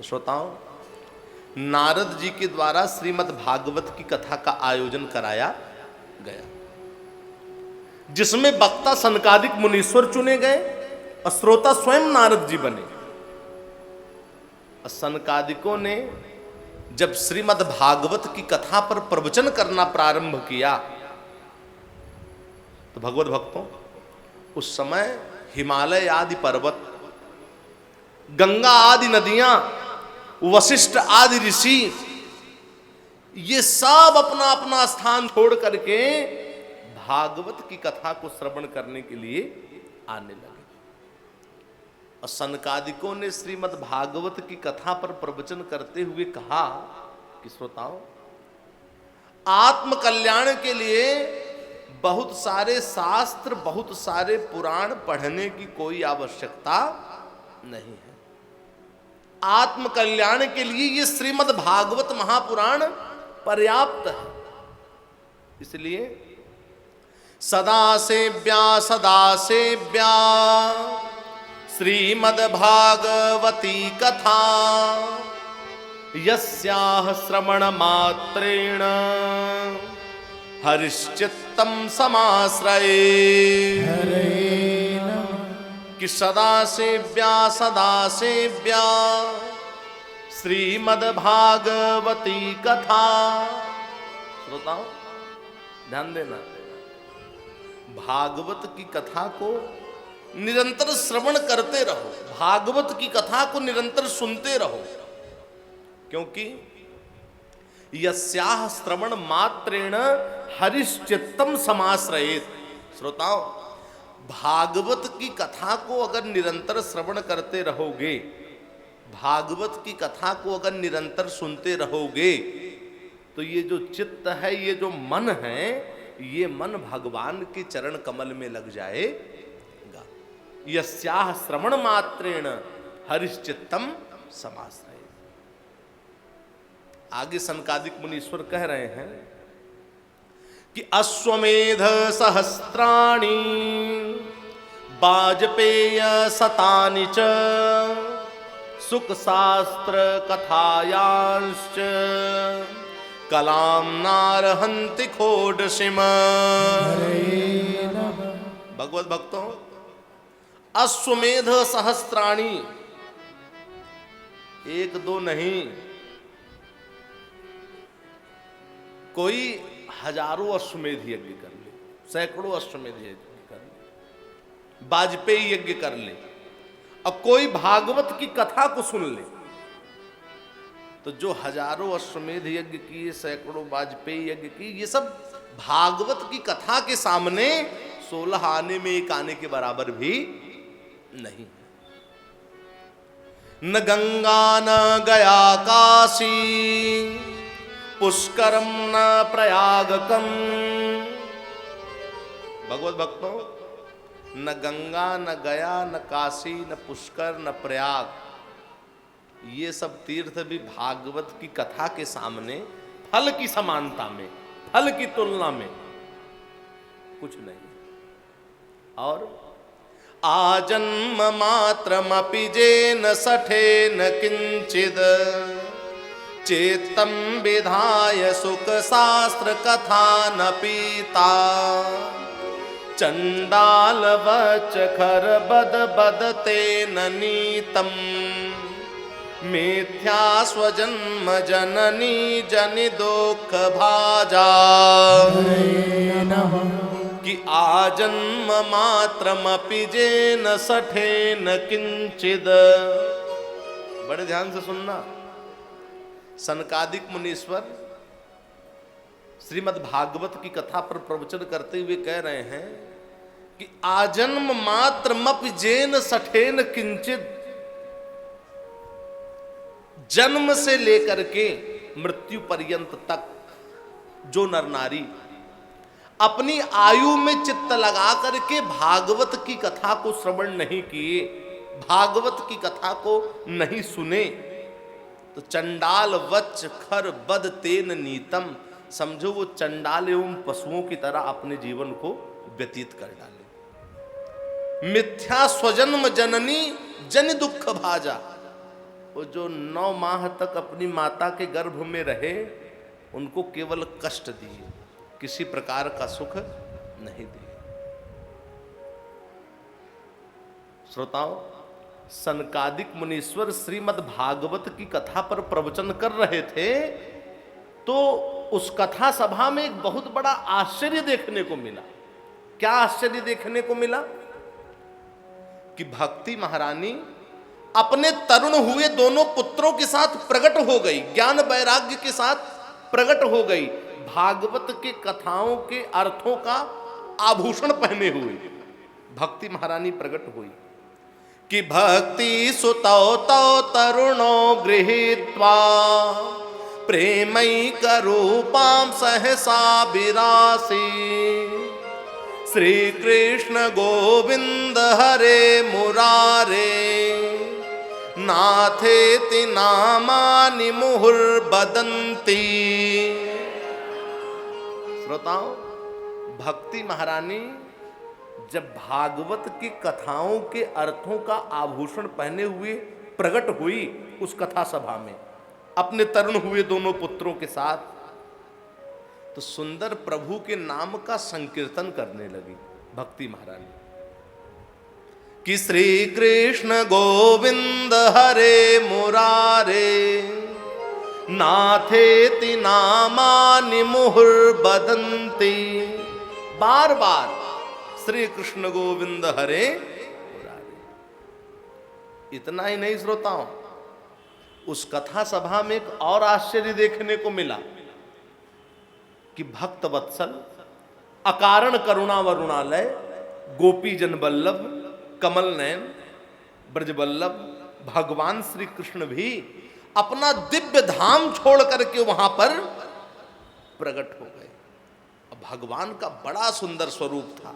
तो श्रोताओं, नारद जी के द्वारा श्रीमद् भागवत की कथा का आयोजन कराया गया, जिसमें वक्ता सनकादिक मुनीश्वर चुने गए और श्रोता स्वयं नारद जी बने। और सनकादिकों ने जब श्रीमद् भागवत की कथा पर प्रवचन करना प्रारंभ किया तो भगवत भक्तों, उस समय हिमालय आदि पर्वत, गंगा आदि नदियां, वशिष्ठ आदि ऋषि, ये सब अपना अपना स्थान छोड़ करके भागवत की कथा को श्रवण करने के लिए आने लगे। और सनकादिकों ने श्रीमद् भागवत की कथा पर प्रवचन करते हुए कहा कि श्रोताओं, आत्म कल्याण के लिए बहुत सारे शास्त्र, बहुत सारे पुराण पढ़ने की कोई आवश्यकता नहीं है। आत्म कल्याण के लिए ये श्रीमद् भागवत महापुराण पर्याप्त है। इसलिए सदा सेव्या श्रीमद् भागवती कथा यस्याः श्रवण मात्रेण हरिश्चित्तम समाश्रये। कि सदा सेव्या श्रीमद् भागवती कथा। श्रोताओं ध्यान देना, भागवत की कथा को निरंतर श्रवण करते रहो, भागवत की कथा को निरंतर सुनते रहो, क्योंकि यस्याः श्रवण मात्रेण हरिश्चित्तम समाश्रयेत। श्रोताओं, भागवत की कथा को अगर निरंतर श्रवण करते रहोगे, भागवत की कथा को अगर निरंतर सुनते रहोगे, तो ये जो चित्त है, ये जो मन है, ये मन भगवान के चरण कमल में लग जाएगा। यस्याः श्रवण मात्रेण हरिश्चित्तम समाश्रयेत। आगे सनकादिक मुनीश्वर कह रहे हैं कि अश्वमेध सहस्त्राणि वाजपेय शतानि च सुख शास्त्र कथायांश्च कलाम नारहन्ति खोडशिम। भगवत भक्तों, अश्वमेध सहस्त्राणि, एक दो नहीं, कोई हजारों अश्वमेध यज्ञ कर ले, सैकड़ों अश्वमेध यज्ञ कर ले, वाजपेयी यज्ञ कर ले, और कोई भागवत की कथा को सुन ले, तो जो हजारों अश्वमेध यज्ञ किए, सैकड़ों वाजपेयी यज्ञ की, ये सब भागवत की कथा के सामने 16 आने में एक आने के बराबर भी नहीं। न गंगा न गया काशी पुष्करम न प्रयागकम। भगवत भक्तों, न गंगा न गया न काशी न पुष्कर न प्रयाग, ये सब तीर्थ भी भागवत की कथा के सामने फल की समानता में, फल की तुलना में कुछ नहीं। और आजन्म मात्रमपि जेन सठेन किंचिद चेतम विधाय सुख शास्त्र कथा न पीता चंडाल वच खर बद बदते न नीतम मिथ्या स्वजन्म जननी जनि दुख भाजा। कि आजन्म मात्रमपि जेन सठेन किंचिद। बड़े ध्यान से सुनना, सनकादिक मुनीश्वर श्रीमद् भागवत की कथा पर प्रवचन करते हुए कह रहे हैं कि आजन्म मात्रमपि जेन सठेन किंचित, जन्म से लेकर के मृत्यु पर्यंत तक जो नर नारी अपनी आयु में चित्त लगा करके भागवत की कथा को श्रवण नहीं किए, भागवत की कथा को नहीं सुने, तो चंडाल वच खर बद तेन नीतम, समझो वो चंडाल एवं पशुओं की तरह अपने जीवन को व्यतीत कर डाले। मिथ्या स्वजन्म जननी जन दुख भाजा, वो जो 9 माह तक अपनी माता के गर्भ में रहे, उनको केवल कष्ट दिए, किसी प्रकार का सुख नहीं दिए। श्रोताओं, सनकादिक मुनीश्वर श्रीमद् भागवत की कथा पर प्रवचन कर रहे थे, तो उस कथा सभा में एक बहुत बड़ा आश्चर्य देखने को मिला। क्या आश्चर्य देखने को मिला? कि भक्ति महारानी अपने तरुण हुए दोनों पुत्रों के साथ प्रकट हो गई, ज्ञान वैराग्य के साथ प्रकट हो गई, भागवत के कथाओं के अर्थों का आभूषण पहने हुए भक्ति महारानी प्रकट हुई। कि भक्ति सुतौ तौ तरुणो गृहीत्वा प्रेमैक रूपां सहसा विरासी, श्री कृष्ण गोविंद हरे मुरारे, नाथेति नामानि मुहुर्बदन्ति। श्रोताओं, भक्ति महारानी जब भागवत की कथाओं के अर्थों का आभूषण पहने हुए प्रकट हुई उस कथा सभा में अपने तरुण हुए दोनों पुत्रों के साथ, तो सुंदर प्रभु के नाम का संकीर्तन करने लगी भक्ति महारानी। कि श्री कृष्ण गोविंद हरे मुरारे, नाथेति नामानि मुहुर्बदन्ति। बार बार श्री कृष्ण गोविंद हरे मुरारे। इतना ही नहीं श्रोताओं, उस कथा सभा में एक और आश्चर्य देखने को मिला कि भक्त वत्सल, अकारण करुणा वरुणालय, गोपी जन वल्लभ, कमल नयन, ब्रजवल्लभ भगवान श्री कृष्ण भी अपना दिव्य धाम छोड़ करके वहां पर प्रकट हो गए। भगवान का बड़ा सुंदर स्वरूप था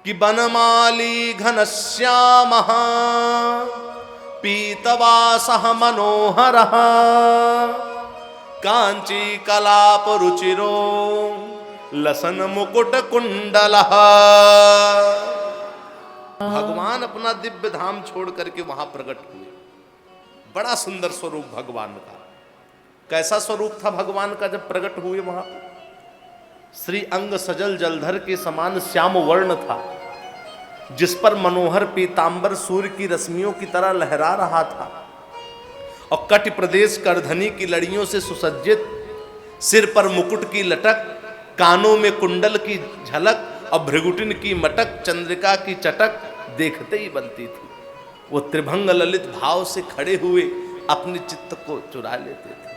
कि बनमाली घनश्यामः पीतवासः मनोहरः, कांची कलाप रुचिरो लसन मुकुट कुंडलः। भगवान अपना दिव्य धाम छोड़ करके वहां प्रकट हुए। बड़ा सुंदर स्वरूप भगवान का। कैसा स्वरूप था भगवान का जब प्रकट हुए वहां? श्री अंग सजल जलधर के समान श्याम वर्ण था, जिस पर मनोहर पीतांबर सूर्य की रश्मियों की तरह लहरा रहा था, और कटि प्रदेश करधनी की लड़ियों से सुसज्जित, सिर पर मुकुट की लटक, कानों में कुंडल की झलक और भृगुटिन की मटक, चंद्रिका की चटक देखते ही बनती थी। वो त्रिभंग ललित भाव से खड़े हुए अपने चित्त को चुरा लेते थे।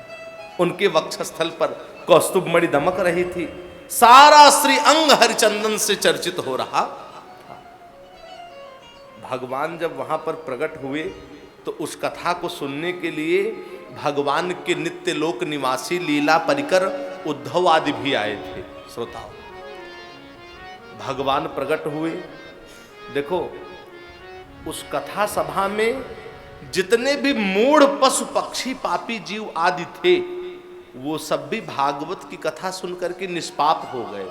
उनके वक्षस्थल पर कौस्तुभ मणि दमक रही थी। सारा श्री अंग हरिचंदन से चर्चित हो रहा था। भगवान जब वहां पर प्रकट हुए तो उस कथा को सुनने के लिए भगवान के नित्य लोक निवासी लीला परिकर उद्धव आदि भी आए थे। श्रोताओं, भगवान प्रकट हुए। देखो, उस कथा सभा में जितने भी मूढ़ पशु पक्षी पापी जीव आदि थे, वो सब भी भागवत की कथा सुनकर के निष्पाप हो गए।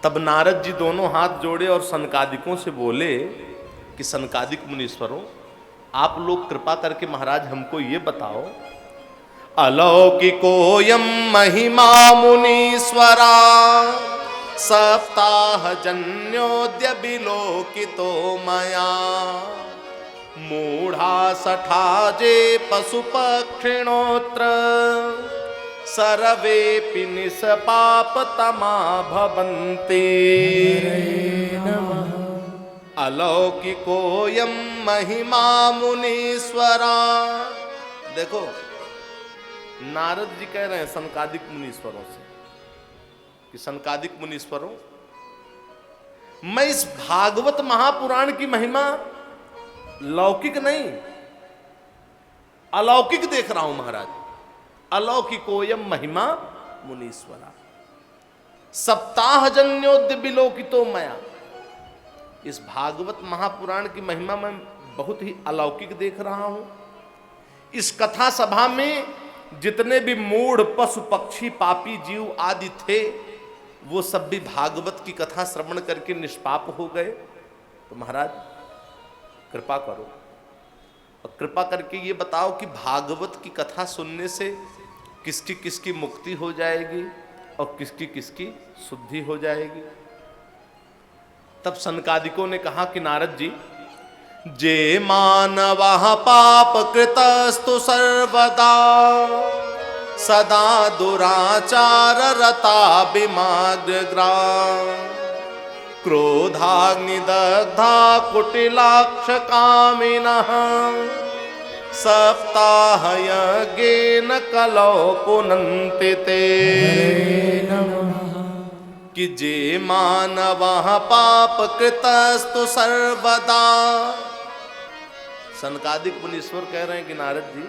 तब नारद जी दोनों हाथ जोड़े और सनकादिकों से बोले कि सनकादिक मुनीश्वरों, आप लोग कृपा करके महाराज हमको ये बताओ, अलौकिकोयम महिमा मुनीश्वरा सप्ताह जन्योद्य विलोकितो मया, मूढ़ा सठाजे पशु पक्षिणोत्र सर्वेपि निष्पाप तमा भवन्ति। अलौकिकोयम महिमा मुनीश्वरा। देखो, नारद जी कह रहे हैं सनकादिक मुनीश्वरों से कि सनकादिक मुनीश्वरों, मैं इस भागवत महापुराण की महिमा लौकिक नहीं अलौकिक देख रहा हूं महाराज। अलौकिकोयम महिमा मुनीश्वरा सप्ताह जन्योद्य विलोकितो मया। इस भागवत महापुराण की महिमा मैं बहुत ही अलौकिक देख रहा हूं। इस कथा सभा में जितने भी मूढ़ पशु पक्षी पापी जीव आदि थे, वो सब भी भागवत की कथा श्रवण करके निष्पाप हो गए। तो महाराज कृपा करो, और कृपा करके ये बताओ कि भागवत की कथा सुनने से किसकी किसकी मुक्ति हो जाएगी और किसकी किसकी शुद्धि हो जाएगी। तब सनकादिकों ने कहा कि नारद जी, जे मानवः पाप कृतस्तु सर्वदा सदा दुराचार रता विमाग्रग्रा क्रोधाग्निदग्धा कुटिलाक्ष कामिनः सप्ताह यज्ञेन कलौ पुनन्ति ते। कि जे मानवः पाप कृतस्तु सर्वदा। सनकादिक मुनीश्वर कह रहे हैं कि नारद जी,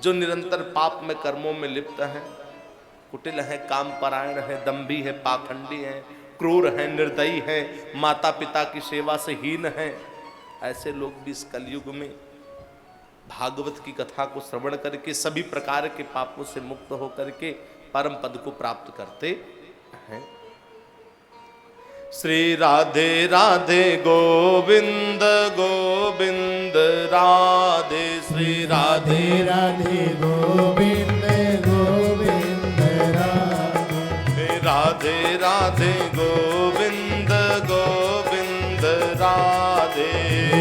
जो निरंतर पाप में कर्मों में लिप्त हैं, कुटिल है, काम परायण है, दंभी है, पाखंडी है, क्रूर है, निर्दयी है, माता पिता की सेवा से हीन है, ऐसे लोग भी इस कलयुग में भागवत की कथा को श्रवण करके सभी प्रकार के पापों से मुक्त होकर के परम पद को प्राप्त करते हैं। श्री राधे राधे गोविंद गोविंद राधे, श्री राधे राधे गोविंद गोविंद राधे, राधे राधे गोविंद गोविंद राधे,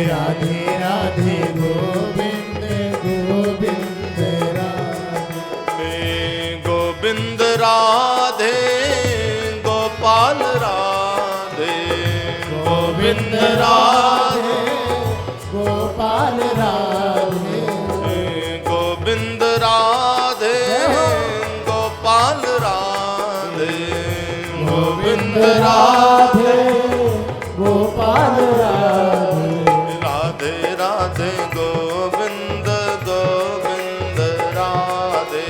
राधे राधे गोविंद गोविंद राधे, गोविंद राधे गोपाल राधे, गोविंद राधे गोपाल राधे, गोविंद राधे गोपाल राधे, गोविंद राधे गोपाल राधे, राधे राधे गोविंद गोविंद राधे,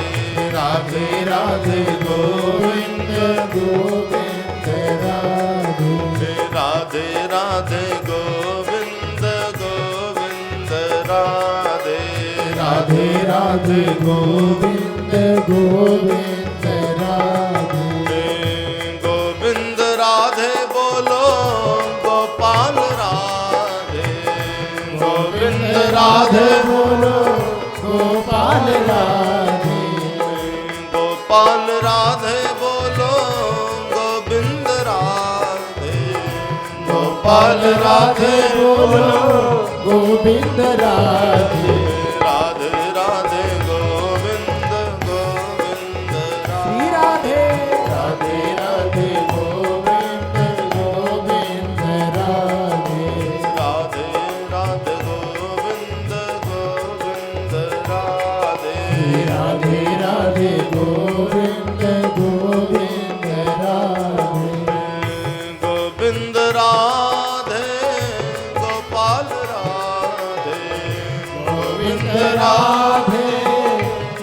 राधे राधे गोविंद गोविंद राधे, राधे राधे गोविंद गोविंद राधे, राधे राधे गोविंद गोविंद राधे, गोविंद राधे बोलो गोपाल राधे, गोविंद राधे बोलो गोपाल राधे, गोपाल राधे बोलो गोविंद राधे, गोपाल राधे बोलो गोविंद राधे, राधे राधे गोविंद गोविंद श्री राधे राधे राधे गोविंद गोविंद राधे, राधे राधे गोविंद गोविंद राधे, राधे राधे गोविंद गोविंद राधे, गोविंद राधे गोपाल राधे, गोविंद राधे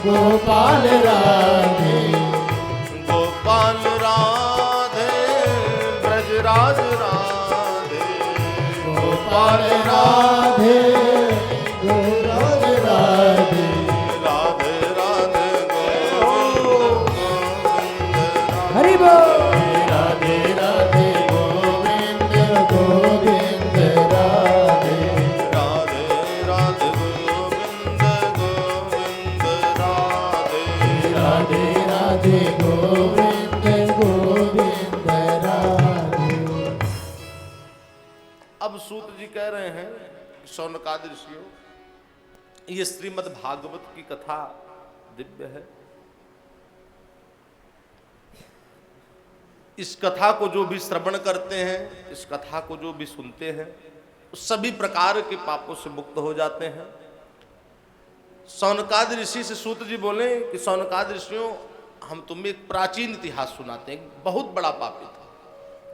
गोपाल राधे, गोपाल राधे ब्रजराज राधे, गोपाल राधे गोराज राधे, राधे राधे गोविंद गोविंद हरि बोल, राधे राधे गोविंद गोविंद राधे, राधे राधे गोविंद गोविंद राधे, राधे राधे गोविंद गोविंद राधे। अब सूत जी कह रहे हैं, शौनकादि ऋषियों, ये श्रीमद् भागवत की कथा दिव्य है। इस कथा को जो भी श्रवण करते हैं, इस कथा को जो भी सुनते हैं, सभी प्रकार के पापों से मुक्त हो जाते हैं। शौनकादि ऋषि से सूत जी बोले कि शौनकादि ऋषियों, हम तुम्हें एक प्राचीन इतिहास सुनाते हैं। एक बहुत बड़ा पापी था,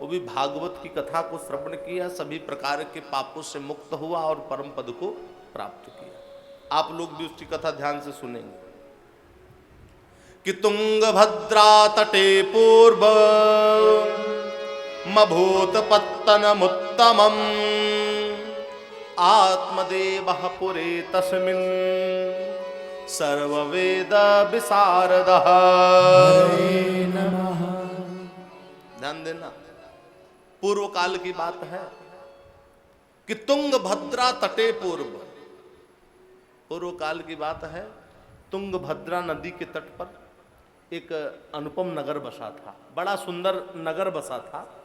वो भी भागवत की कथा को श्रवण किया, सभी प्रकार के पापों से मुक्त हुआ और परम पद को प्राप्त किया। आप लोग भी उसकी कथा ध्यान से सुनेंगे कि तुंगभद्रा तटे पूर्व मभूत पत्तनमुत्तमम् आत्मदेवः पुरे तस्मिन् सर्ववेद विशारदः। हरे नमः। ध्यान देना, पूर्व काल की बात है कि तुंगभद्रा तटे पूर्व काल की बात है। तुंगभद्रा नदी के तट पर एक अनुपम नगर बसा था, बड़ा सुंदर नगर बसा था।